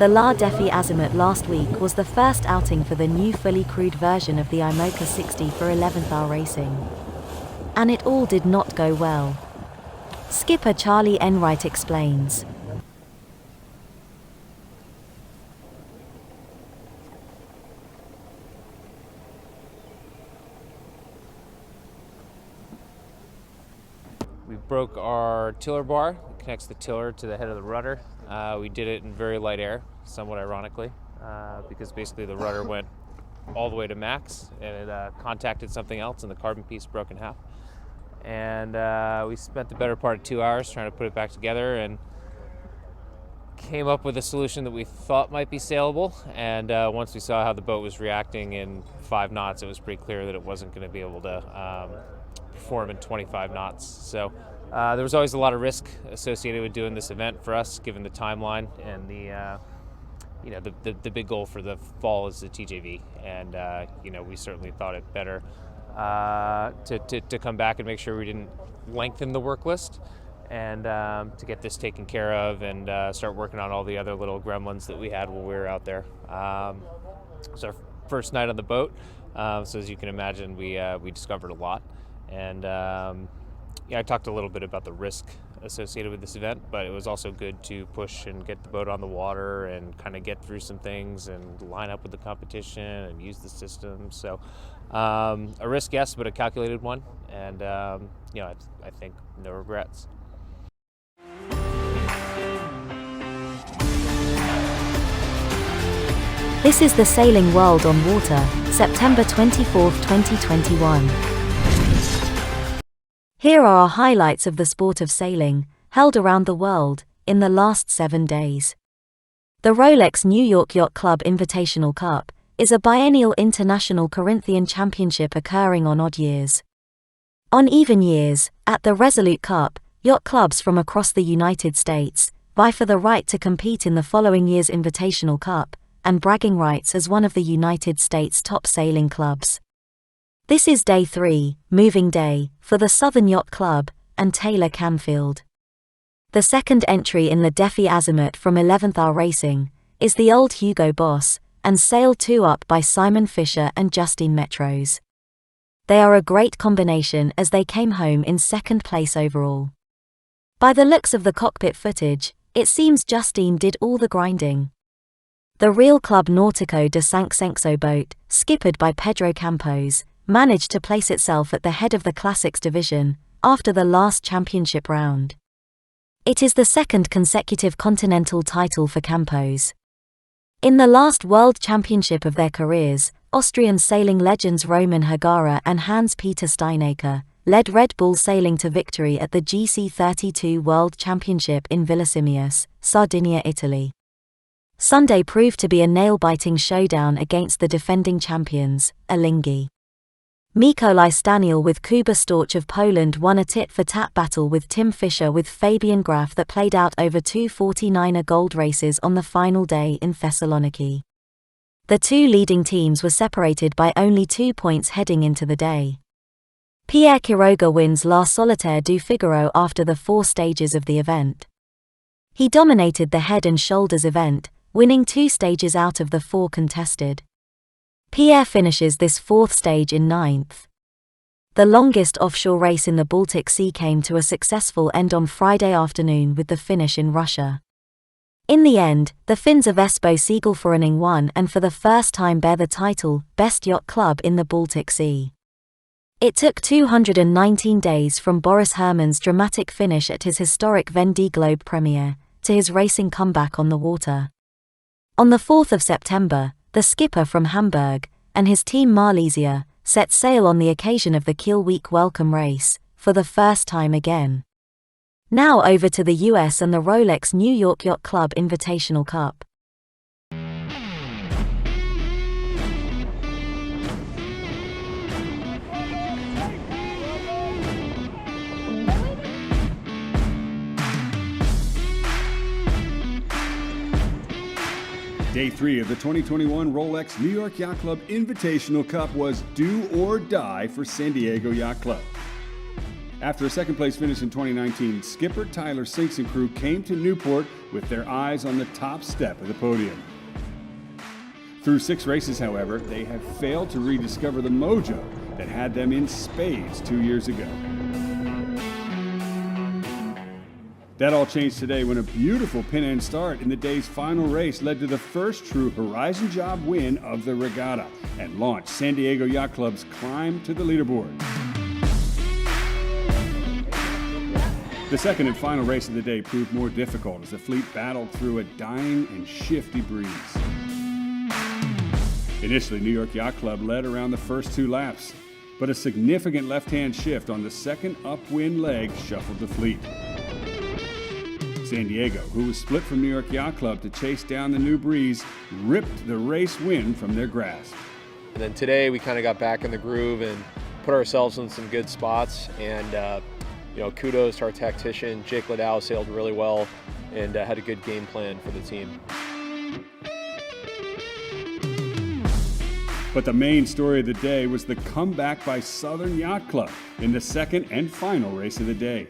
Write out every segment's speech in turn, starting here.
The La Défi Azimut last week was the first outing for the new fully crewed version of the IMOCA 60 for 11th Hour Racing. And it all did not go well. Skipper Charlie Enright explains. We broke our tiller bar. It connects the tiller to the head of the rudder. We did it in very light air, somewhat ironically, because basically the rudder went all the way to max and it contacted something else and the carbon piece broke in half. And we spent the better part of 2 hours trying to put it back together and came up with a solution that we thought might be saleable. And once we saw how the boat was reacting in 5 knots, it was pretty clear that it wasn't going to be able to perform in 25 knots. So there was always a lot of risk associated with doing this event for us, given the timeline and the big goal for the fall is the TJV, and we certainly thought it better to come back and make sure we didn't lengthen the work list, and to get this taken care of and start working on all the other little gremlins that we had while we were out there. It's our first night on the boat, so as you can imagine, we discovered a lot, and I talked a little bit about the risk associated with this event, but it was also good to push and get the boat on the water and kind of get through some things and line up with the competition and use the system. So a risk, yes, but a calculated one, and I think no regrets. This is the Sailing World on Water, September 24, 2021. Here are our highlights of the sport of sailing, held around the world, in the last 7 days. The Rolex New York Yacht Club Invitational Cup is a biennial international Corinthian championship occurring on odd years. On even years, at the Resolute Cup, yacht clubs from across the United States vie for the right to compete in the following year's Invitational Cup, and bragging rights as one of the United States' top sailing clubs. This is day 3, moving day, for the Southern Yacht Club and Taylor Canfield. The second entry in the Défi Azimut from 11th Hour Racing is the Old Hugo Boss and Sail 2 Up by Simon Fisher and Justine Metros. They are a great combination as they came home in second place overall. By the looks of the cockpit footage, it seems Justine did all the grinding. The Real Club Nautico de Sanxenxo boat, skippered by Pedro Campos, managed to place itself at the head of the Classics division after the last championship round. It is the second consecutive continental title for Campos. In the last World Championship of their careers, Austrian sailing legends Roman Hagara and Hans-Peter Steinaker led Red Bull Sailing to victory at the GC32 World Championship in Villasimius, Sardinia, Italy. Sunday proved to be a nail-biting showdown against the defending champions, Alinghi. Mikołaj Staniel with Kuba Storch of Poland won a tit-for-tat battle with Tim Fisher with Fabian Graf that played out over 2 49er gold races on the final day in Thessaloniki. The two leading teams were separated by only 2 points heading into the day. Pierre Quiroga wins La Solitaire du Figaro after the 4 stages of the event. He dominated the head and shoulders event, winning 2 stages out of the 4 contested. Pierre finishes this 4th stage in 9th. The longest offshore race in the Baltic Sea came to a successful end on Friday afternoon with the finish in Russia. In the end, the Finns of Espoo Seagullforening won and for the first time bear the title, Best Yacht Club in the Baltic Sea. It took 219 days from Boris Herrmann's dramatic finish at his historic Vendée Globe premiere, to his racing comeback on the water. On the 4th of September, the skipper from Hamburg, and his team Marlesia, set sail on the occasion of the Kiel Week welcome race, for the first time again. Now over to the US and the Rolex New York Yacht Club Invitational Cup. Day 3 of the 2021 Rolex New York Yacht Club Invitational Cup was do or die for San Diego Yacht Club. After a second place finish in 2019, skipper Tyler Sinks and crew came to Newport with their eyes on the top step of the podium. Through 6 races, however, they have failed to rediscover the mojo that had them in spades 2 years ago. That all changed today when a beautiful pin-end start in the day's final race led to the first true Horizon Job win of the regatta and launched San Diego Yacht Club's climb to the leaderboard. The second and final race of the day proved more difficult as the fleet battled through a dying and shifty breeze. Initially, New York Yacht Club led around the first 2 laps, but a significant left-hand shift on the second upwind leg shuffled the fleet. San Diego, who was split from New York Yacht Club to chase down the new breeze, ripped the race win from their grasp. And then today we kind of got back in the groove and put ourselves in some good spots. And kudos to our tactician. Jake Liddell sailed really well and had a good game plan for the team. But the main story of the day was the comeback by Southern Yacht Club in the second and final race of the day.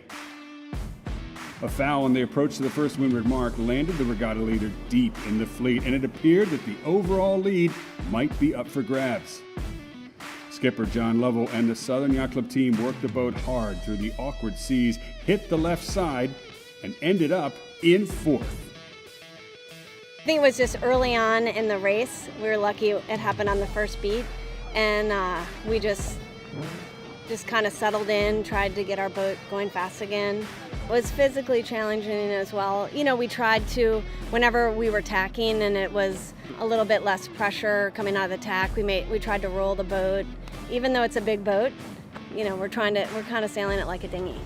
A foul on the approach to the first windward mark landed the regatta leader deep in the fleet, and it appeared that the overall lead might be up for grabs. Skipper John Lovell and the Southern Yacht Club team worked the boat hard through the awkward seas, hit the left side, and ended up in 4th. I think it was just early on in the race. We were lucky it happened on the first beat, and we just kind of settled in, tried to get our boat going fast again. It was physically challenging as well. We tried to, whenever we were tacking and it was a little bit less pressure coming out of the tack, we tried to roll the boat. Even though it's a big boat, we're kind of sailing it like a dinghy.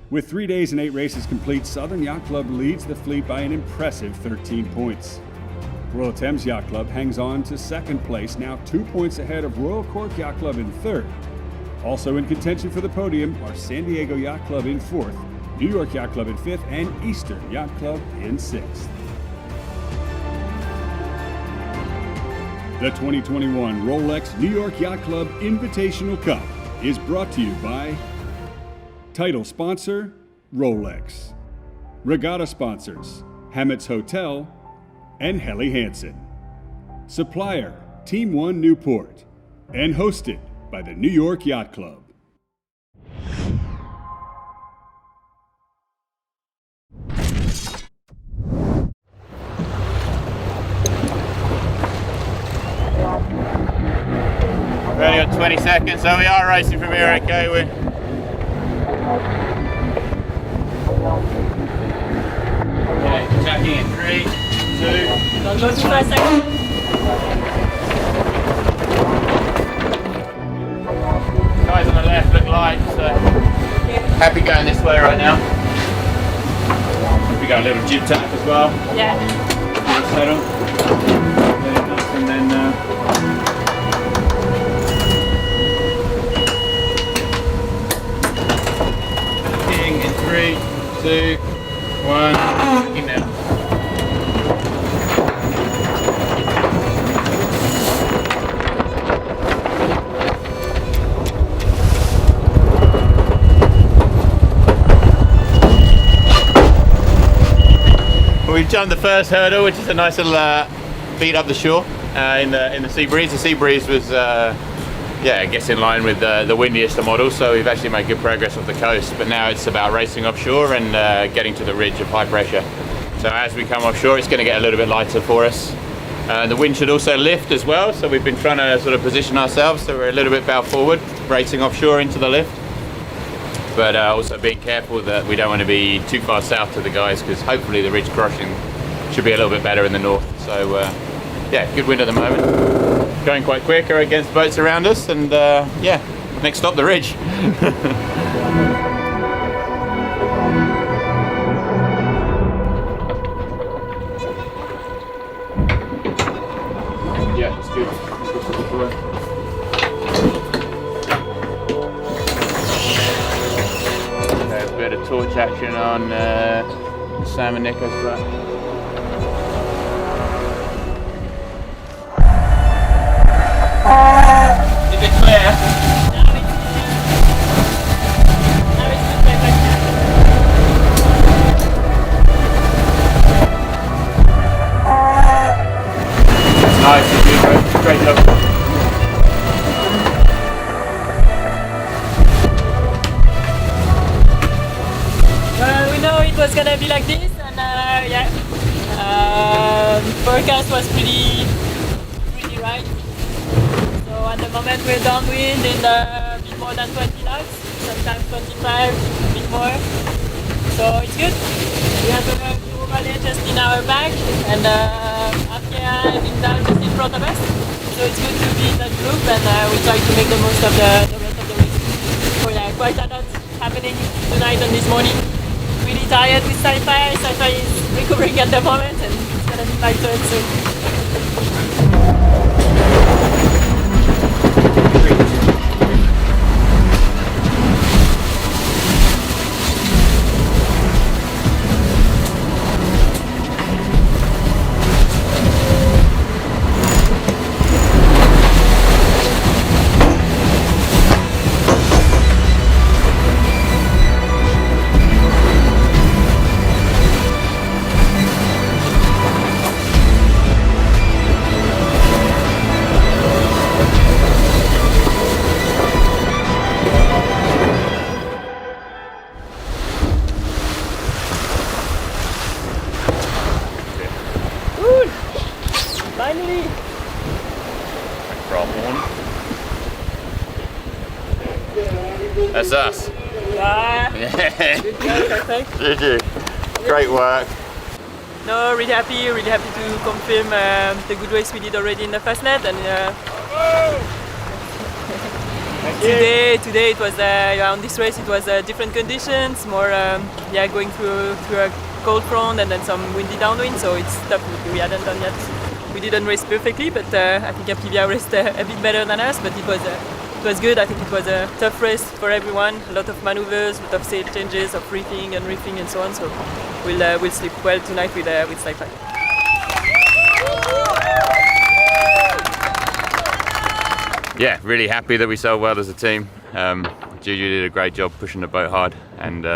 With 3 days and 8 races complete, Southern Yacht Club leads the fleet by an impressive 13 points. Royal Thames Yacht Club hangs on to second place, now 2 points ahead of Royal Cork Yacht Club in third. Also in contention for the podium are San Diego Yacht Club in 4th, New York Yacht Club in 5th, and Eastern Yacht Club in 6th. The 2021 Rolex New York Yacht Club Invitational Cup is brought to you by title sponsor, Rolex. Regatta sponsors, Hammets Hotel and Helly Hansen. Supplier, Team One Newport. And hosted by the New York Yacht Club. We've only got 20 seconds, so we are racing from here, okay? Okay, attacking in 3, 2. Don't go too fast, second. Guys on the left look light, so happy going this way right now. We got a little jib tap as well. Yeah. Settle. Very nice, and then in 3, 2, 1. In now. We've jumped the first hurdle, which is a nice little beat up the shore in the sea breeze. The sea breeze was, I guess in line with the windiest of models, so we've actually made good progress off the coast. But now it's about racing offshore and getting to the ridge of high pressure. So as we come offshore, it's going to get a little bit lighter for us. The wind should also lift as well, so we've been trying to sort of position ourselves so we're a little bit bow forward, racing offshore into the lift. But also being careful that we don't want to be too far south to the guys, because hopefully the ridge crossing should be a little bit better in the north. So good wind at the moment. Going quite quicker against boats around us, and next stop the ridge. Yeah, it's good. A bit of torch action on Sam and Nicholas, but is it clear? was gonna be like this, and yeah, forecast was pretty right. So at the moment we're downwind in a bit more than 20 knots, sometimes 25, a bit more. So it's good. We have a Giro Valley just in our back, and Arkea heading down just in front of us. So it's good to be in that group, and we try to make the most of the rest of the race. So yeah, quite a lot happening tonight and this morning. Really tired with Sci-Fi. Sci-Fi is recovering at the moment, and it's gonna be my turn soon. Finally! That's us. Yeah. Good job, perfect. GG. Great work. No, really happy to confirm the good race we did already in the first leg, and today it was on this race it was different conditions, more going through a cold front and then some windy downwind, so it's tough. We hadn't done yet. We didn't race perfectly, but I think Aprilia raced a bit better than us, but it was good. I think it was a tough race for everyone. A lot of maneuvers, a lot of sail changes, of reefing and so on. So we'll sleep well tonight with Sci-Fi. Yeah, really happy that we sailed well as a team. Juju did a great job pushing the boat hard, and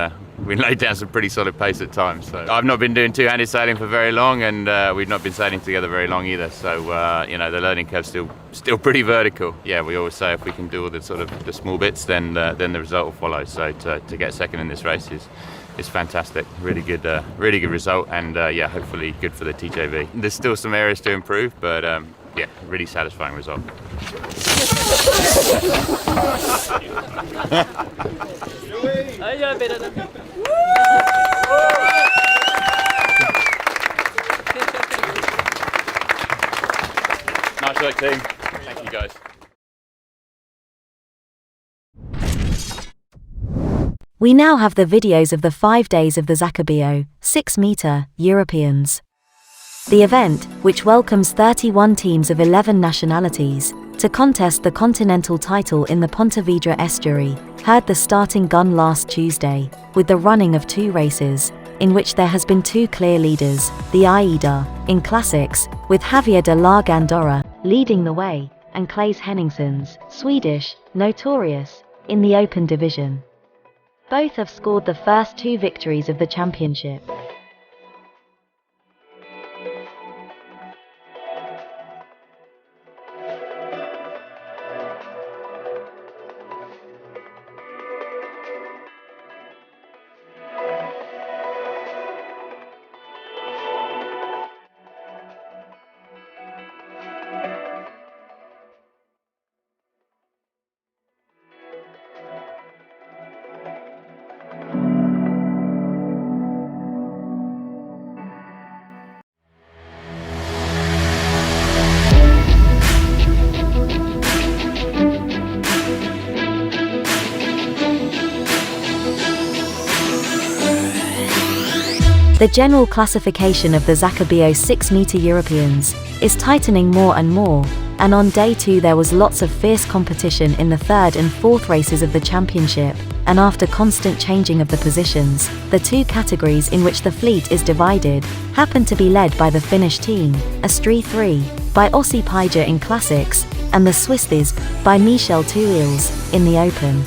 we laid down some pretty solid pace at times. So I've not been doing two-handed sailing for very long, and we've not been sailing together very long either. So the learning curve's still pretty vertical. Yeah, we always say if we can do all the sort of the small bits, then the result will follow. So to get second in this race is fantastic. Really good result, and hopefully good for the TJV. There's still some areas to improve, but yeah, really satisfying result. Nice work, team. Thank you, guys. We now have the videos of the 5 days of the Zacobeo 6-meter Europeans. The event, which welcomes 31 teams of 11 nationalities to contest the continental title in the Pontevedra estuary, heard the starting gun last Tuesday, with the running of 2 races, in which there has been 2 clear leaders, the AIDA, in classics, with Javier de la Gandora leading the way, and Claes Henningsen's Swedish, Notorious, in the open division. Both have scored the first 2 victories of the championship. The general classification of the Zacobeo 6-meter Europeans is tightening more and more, and on day 2 there was lots of fierce competition in the 3rd and 4th races of the championship, and after constant changing of the positions, the 2 categories in which the fleet is divided happen to be led by the Finnish team, Astri 3, by Ossi Paija in classics, and the Swisses by Michel Tuils in the open.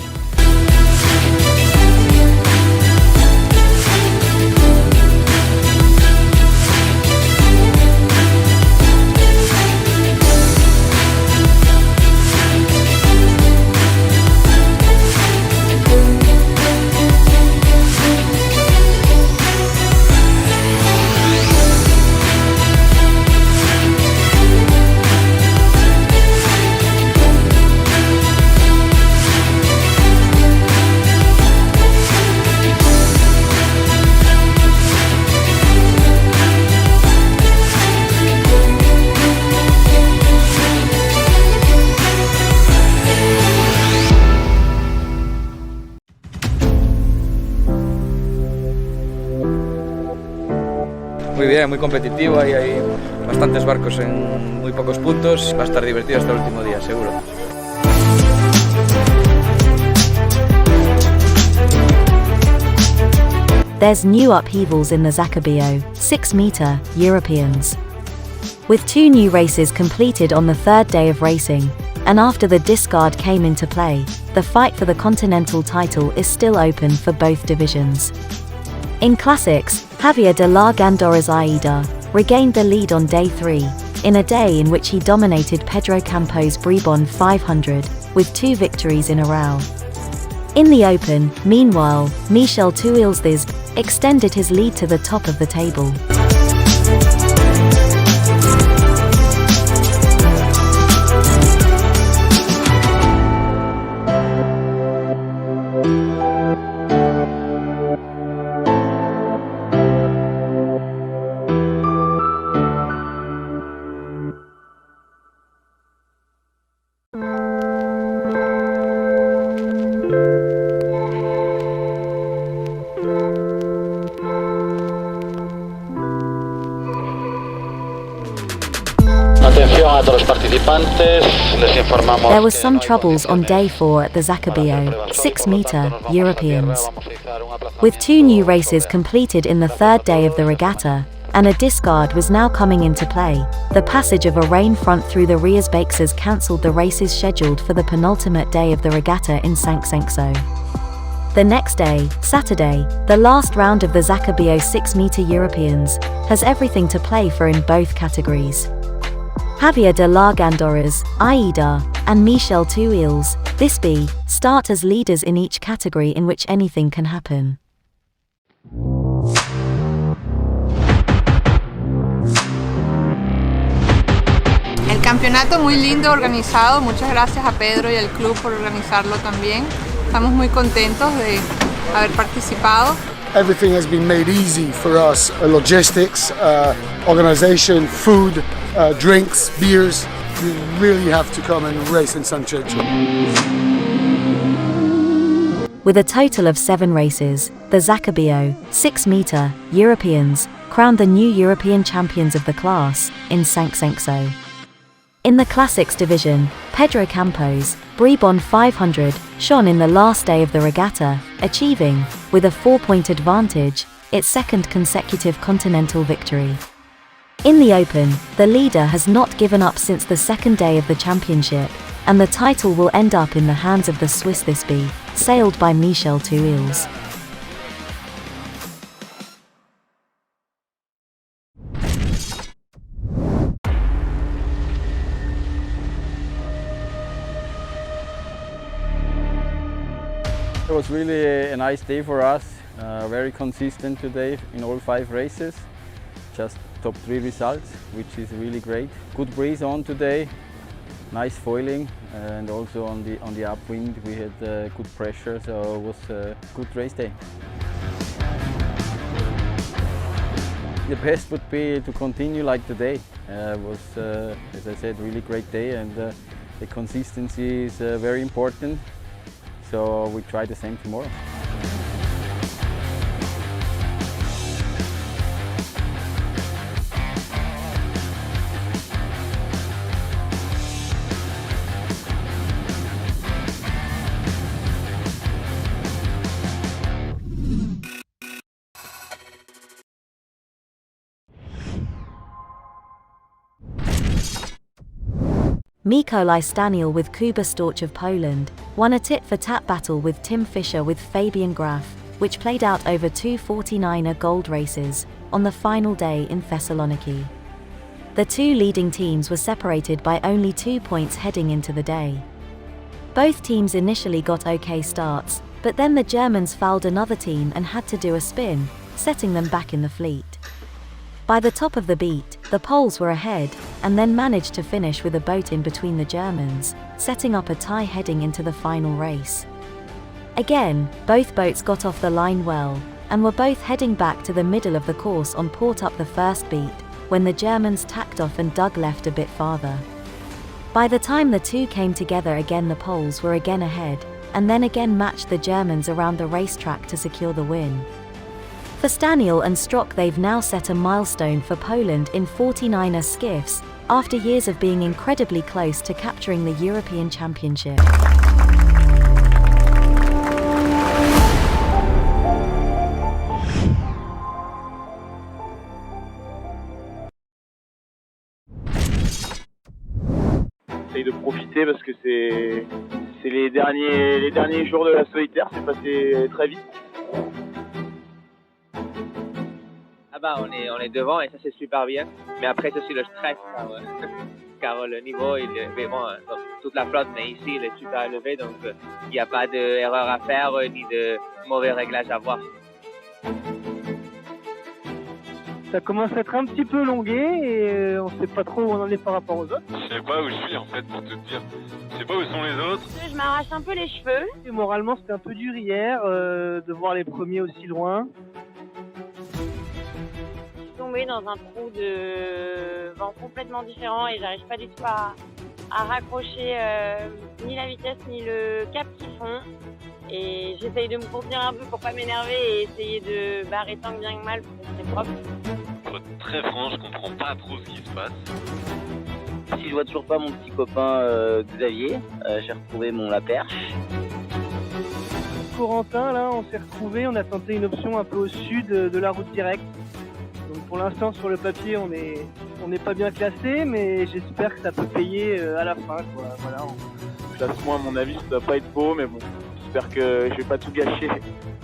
Muy bien, muy competitivo, ahí hay bastantes barcos en muy pocos puntos, va a estar divertido hasta el último día, seguro. There's new upheavals in the Zaccabio 6-meter Europeans. With 2 new races completed on the 3rd day of racing, and after the discard came into play, the fight for the continental title is still open for both divisions. In Classics, Javier de la Gandora's Aida regained the lead on day 3, in a day in which he dominated Pedro Campos' Bribon 500, with 2 victories in a row. In the Open, meanwhile, Michel Tuilsdis extended his lead to the top of the table. There was some troubles on day 4 at the Zaccabio 6-meter Europeans. With 2 new races completed in the 3rd day of the regatta, and a discard was now coming into play, the passage of a rain front through the Rías Baixas cancelled the races scheduled for the penultimate day of the regatta in Sanxenxo. The next day, Saturday, the last round of the Zaccabio 6-meter Europeans, has everything to play for in both categories. Javier de la Gandora's Aida and Michel Tuilsdis start as leaders in each category in which anything can happen. El campeonato muy lindo, organizado. Muchas gracias a Pedro y al club por organizarlo también. Estamos muy contentos de haber participado. Everything has been made easy for us, logistics, organization, food, drinks, beers. You really have to come and race in Sanxenxo. With a total of 7 races, the Zaccabio 6-meter Europeans crowned the new European champions of the class in Sanxenxo. In the Classics division, Pedro Campos' Bribon 500 shone in the last day of the regatta, achieving, with a 4-point advantage, its 2nd consecutive continental victory. In the Open, the leader has not given up since the 2nd day of the championship, and the title will end up in the hands of the Swiss Thisbe, sailed by Michel Tuilsdis. It was really a nice day for us, very consistent today in all 5 races, just top 3 results, which is really great. Good breeze on today, nice foiling, and also on the upwind we had good pressure, so it was a good race day. The best would be to continue like today. It was, as I said, really great day, and the consistency is very important. So we try the same tomorrow. Mikołaj Staniel with Kuba Storch of Poland won a tit-for-tat battle with Tim Fischer with Fabian Graf, which played out over 2 49er gold races on the final day in Thessaloniki. The 2 leading teams were separated by only 2 points heading into the day. Both teams initially got okay starts, but then the Germans fouled another team and had to do a spin, setting them back in the fleet. By the top of the beat, the Poles were ahead, and then managed to finish with a boat in between the Germans, setting up a tie heading into the final race. Again, both boats got off the line well, and were both heading back to the middle of the course on port up the first beat, when the Germans tacked off and dug left a bit farther. By the time the 2 came together again, the Poles were again ahead, and then again matched the Germans around the racetrack to secure the win. For Staniel and Strock, they've now set a milestone for Poland in 49er skiffs, after years of being incredibly close to capturing the European Championship. J'essaye de profiter parce que c'est les derniers jours de la solitaire, c'est passé très vite. Ah bah on est devant et ça c'est super bien. Mais après c'est aussi le stress car le niveau il est bon, toute la flotte mais ici il est super élevé donc il n'y a pas d'erreur à faire ni de mauvais réglages à voir. Ça commence à être un petit peu longué et on sait pas trop où on en est par rapport aux autres. Je sais pas où je suis en fait pour tout te dire. Je sais pas où sont les autres. Je m'arrache un peu les cheveux. Et moralement c'était un peu dur hier de voir les premiers aussi loin. Je suis tombée dans un trou de vent complètement différent et j'arrive pas du tout à raccrocher ni la vitesse ni le cap qu'ils font. Et j'essaye de me contenir un peu pour pas m'énerver et essayer de barrer tant que bien que mal pour rester propre. Pour être très franc, je comprends pas trop ce qui se passe. Si je vois toujours pas mon petit copain Xavier, j'ai retrouvé la perche. Corentin, là, on s'est retrouvés, on a tenté une option un peu au sud de la route directe. Donc pour l'instant, sur le papier, on n'est pas bien classé, mais j'espère que ça peut payer à la fin, quoi. Voilà. Le classement, à mon avis, ça doit pas être beau, mais bon, j'espère que je vais pas tout gâcher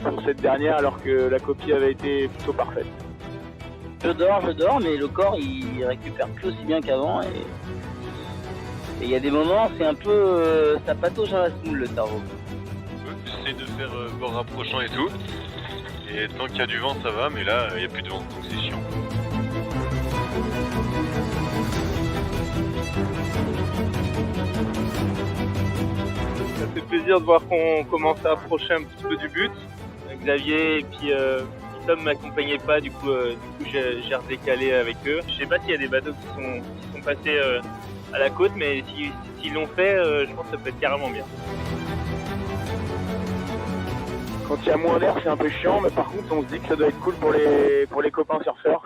pour cette dernière, alors que la copie avait été plutôt parfaite. Je dors, mais le corps, il récupère plus aussi bien qu'avant, et il y a des moments, c'est un peu, ça patauge à la semoule, le cerveau. J'essaie de faire bord rapprochant et tout. Et tant qu'il y a du vent, ça va, mais là, il n'y a plus de vent, donc c'est chiant. Ça fait plaisir de voir qu'on commence à approcher un petit peu du but. Xavier et puis Tom m'accompagnaient pas, du coup j'ai redécalé avec eux. Je sais pas s'il y a des bateaux qui sont passés à la côte, mais s'ils l'ont fait, je pense que ça peut être carrément bien. Quand il y a moins d'air, c'est un peu chiant, mais par contre, on se dit que ça doit être cool pour les copains surfeurs.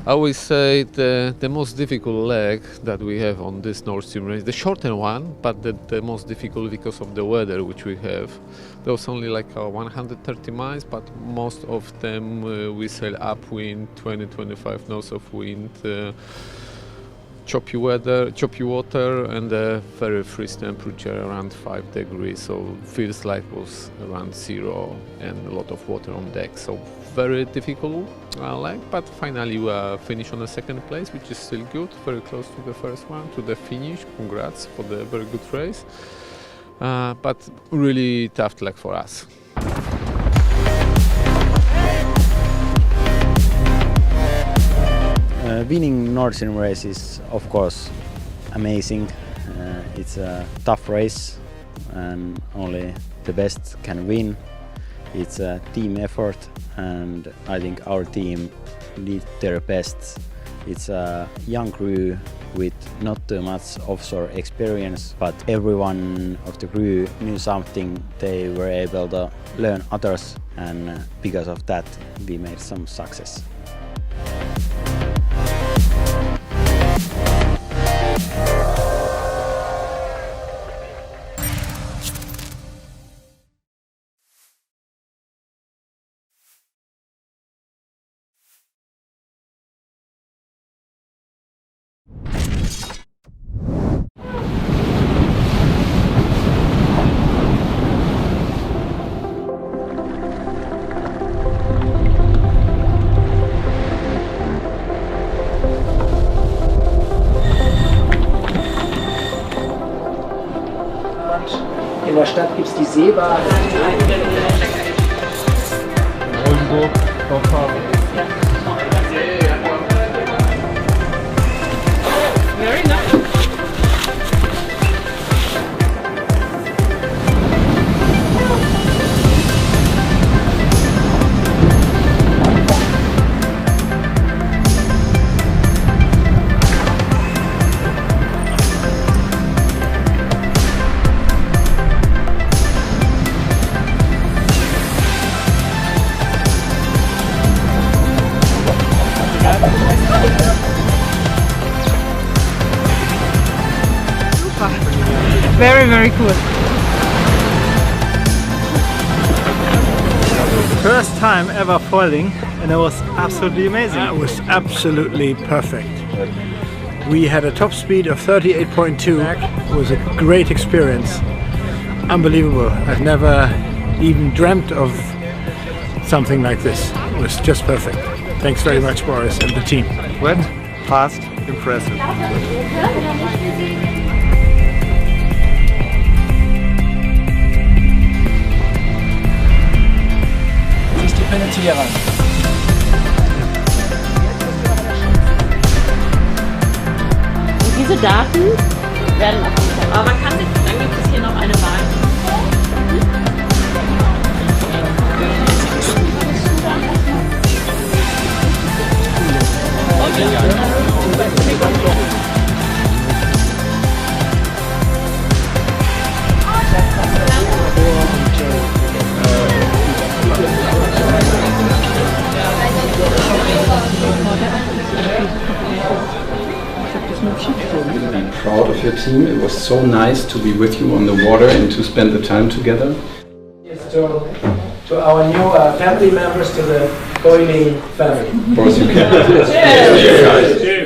I would say the most difficult leg that we have on this Nord Stream race, the shorter one, but the most difficult because of the weather which we have. There was only like 130 miles, but most of them we sail upwind, 20-25 knots of wind, choppy water, and a very freeze temperature around 5 degrees. So feels like it was around 0 and a lot of water on deck. So very difficult leg, but finally we finished on the second place, which is still good, very close to the first one, to the finish. Congrats for the very good race, but really tough leg for us. Winning Nord Stream race is of course amazing. It's a tough race and only the best can win. It's a team effort and I think our team did their best. It's a young crew with not too much offshore experience, but everyone of the crew knew something. They were able to learn others, and because of that we made some success. In der Stadt gibt es die Seebahn. Oldenburg, very, very cool. First time ever foiling, and it was absolutely amazing. It was absolutely perfect. We had a top speed of 38.2. It was a great experience. Unbelievable. I've never even dreamt of something like this. It was just perfect. Thanks very much, Boris and the team. Wet, fast, impressive. Penetrieren. Diese Daten werden abgefragt. Aber man kann sich, dann gibt es hier noch eine Wahl. I'm proud of your team. It was so nice to be with you on the water and to spend the time together. To our new family members, to the Boiling family. Of course you can. Cheers! Cheers. Cheers.